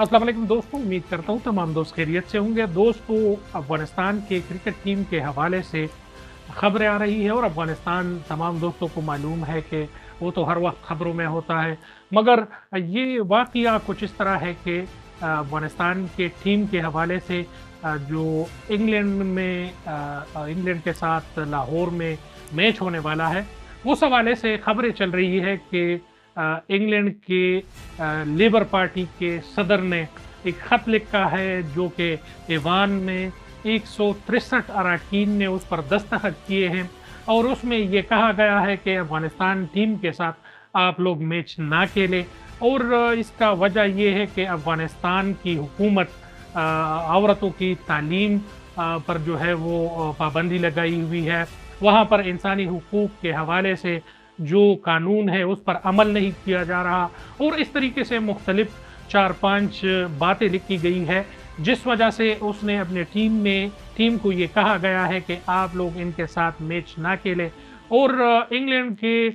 अस्सलाम वालेकुम दोस्तों, उम्मीद करता हूँ तमाम दोस्त खैरियत से होंगे। दोस्तों, अफ़गानिस्तान के क्रिकेट टीम के हवाले से खबरें आ रही है और अफ़गानिस्तान तमाम दोस्तों को मालूम है कि वो तो हर वक्त खबरों में होता है। मगर ये वाक़या कुछ इस तरह है कि अफ़गानिस्तान के टीम के हवाले से जो इंग्लैंड के साथ लाहौर में मैच होने वाला है, उस हवाले से खबरें चल रही है कि इंग्लैंड के लेबर पार्टी के सदर ने एक खत लिखा है जो कि ईवान में 163 अरकान ने उस पर दस्तखत किए हैं और उसमें ये कहा गया है कि अफ़गानिस्तान टीम के साथ आप लोग मैच ना खेलें। और इसका वजह ये है कि अफ़गानिस्तान की हुकूमत औरतों की तालीम पर जो है वो पाबंदी लगाई हुई है। वहाँ पर इंसानी हुकूक के हवाले से जो कानून है उस पर अमल नहीं किया जा रहा और इस तरीके से मुख्तलिफ 4-5 बातें लिखी गई है, जिस वजह से उसने अपने टीम को ये कहा गया है कि आप लोग इनके साथ मैच ना खेलें। और इंग्लैंड के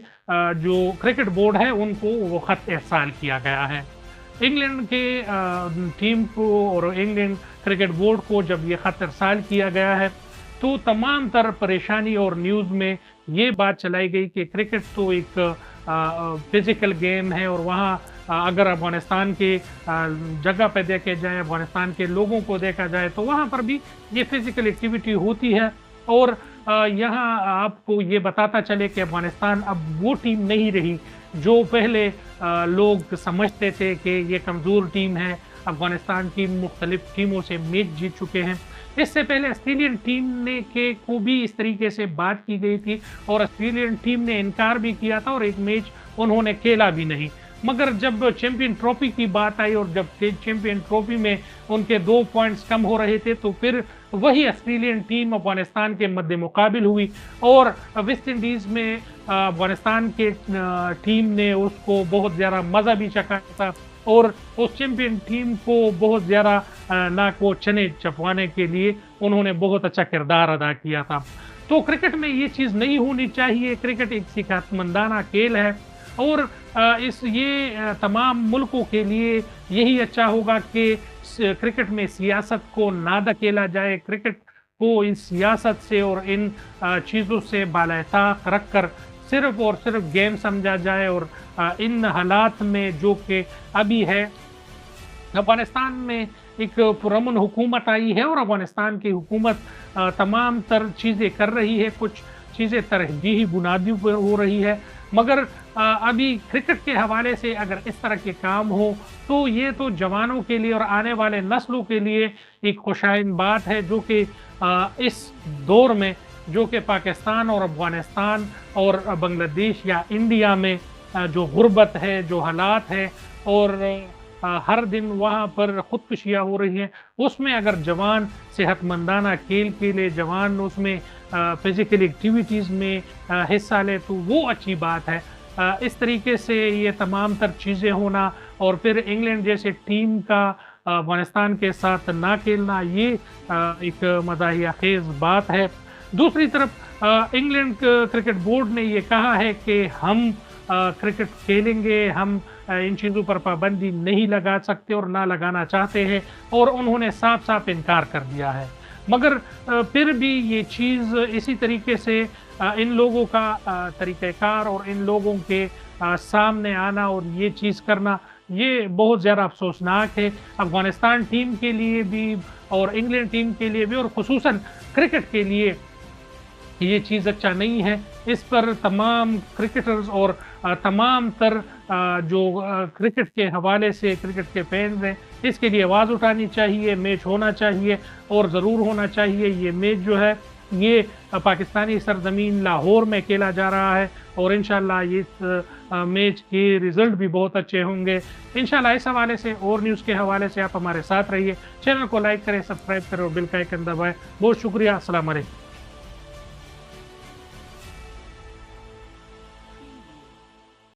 जो क्रिकेट बोर्ड है उनको वो ख़त इरसाल किया गया है। इंग्लैंड के टीम को और इंग्लैंड क्रिकेट बोर्ड को जब ये ख़त इरसाल किया गया है तो तमाम तर परेशानी और न्यूज़ में ये बात चलाई गई कि क्रिकेट तो एक फिज़िकल गेम है और वहाँ अगर अफ़गानिस्तान के जगह पे देखे जाए, अफ़गानिस्तान के लोगों को देखा जाए तो वहाँ पर भी ये फिज़िकल एक्टिविटी होती है। और यहाँ आपको ये बताता चले कि अफ़गानिस्तान अब वो टीम नहीं रही जो पहले लोग समझते थे कि ये कमज़ोर टीम है। अफ़गानिस्तान की मुख्तलिफ टीमों से मैच जीत चुके हैं। इससे पहले ऑस्ट्रेलियन टीम ने को भी इस तरीके से बात की गई थी और ऑस्ट्रेलियन टीम ने इनकार भी किया था और एक मैच उन्होंने खेला भी नहीं। मगर जब चैंपियन ट्रॉफी की बात आई और जब चैंपियन ट्रॉफी में उनके 2 पॉइंट्स कम हो रहे थे तो फिर वही ऑस्ट्रेलियन टीम अफ़गानिस्तान के मद्दे मुकाबिल हुई और वेस्ट इंडीज़ में अफ़गानिस्तान के टीम ने उसको बहुत ज़्यादा मज़ा भी चखाया था और उस चैंपियन टीम को बहुत ज़्यादा नाक व चने चबवाने के लिए उन्होंने बहुत अच्छा किरदार अदा किया था। तो क्रिकेट में ये चीज़ नहीं होनी चाहिए। क्रिकेट एक सेहतमंदाना खेल है और तमाम मुल्कों के लिए यही अच्छा होगा कि क्रिकेट में सियासत को ना धकेला जाए। क्रिकेट को इस सियासत से और इन चीज़ों से बालाताक रख कर सिर्फ और सिर्फ गेम समझा जाए और इन हालात में जो कि अभी है, अफ़गानिस्तान में एक पुरअमन हुकूमत आई है और अफ़गानिस्तान की हुकूमत तमाम तर चीज़ें कर रही है, कुछ चीज़ें तरजीही बुनियादों पर हो रही है। मगर अभी क्रिकेट के हवाले से अगर इस तरह के काम हो तो ये तो जवानों के लिए और आने वाले नस्लों के लिए एक खुशाइन बात है जो कि इस दौर में जो कि पाकिस्तान और अफ़गानिस्तान और बांग्लादेश या इंडिया में जो गुर्बत है, जो हालात है और हर दिन वहाँ पर खुदकुशियाँ हो रही हैं, उसमें अगर जवान सेहतमंदाना खेल के लिए जवान उसमें फिज़िकल एक्टिविटीज़ में हिस्सा ले तो वो अच्छी बात है। इस तरीके से ये तमाम तर चीज़ें होना और फिर इंग्लैंड जैसे टीम का अफ़गानिस्तान के साथ ना खेलना ये एक मज़ाहिया खेज़ बात है। दूसरी तरफ इंग्लैंड क्रिकेट बोर्ड ने ये कहा है कि हम क्रिकेट खेलेंगे, हम इन चीज़ों पर पाबंदी नहीं लगा सकते और ना लगाना चाहते हैं और उन्होंने साफ-साफ इनकार कर दिया है। मगर फिर भी ये चीज़ इसी तरीके से इन लोगों का तरीक़ाकार और इन लोगों के सामने आना और ये चीज़ करना ये बहुत ज़्यादा अफ़सोसनाक है अफ़गानिस्तान टीम के लिए भी और इंग्लैंड टीम के लिए भी और ख़ुसूसन क्रिकेट के लिए ये चीज़ अच्छा नहीं है। इस पर तमाम क्रिकेटर्स और तमाम तर जो क्रिकेट के हवाले से क्रिकेट के फैंस हैं इसके लिए आवाज़ उठानी चाहिए। मैच होना चाहिए और ज़रूर होना चाहिए। ये मैच जो है ये पाकिस्तानी सरज़मीन लाहौर में खेला जा रहा है और इंशाअल्लाह इस मैच के रिज़ल्ट भी बहुत अच्छे होंगे। इंशाअल्लाह इस हवाले से और न्यूज़ के हवाले से आप हमारे साथ रहिए। चैनल को लाइक करें, सब्सक्राइब करें और बेल का आइकन दबाएं। बहुत शुक्रिया। अस्सलाम वालेकुम।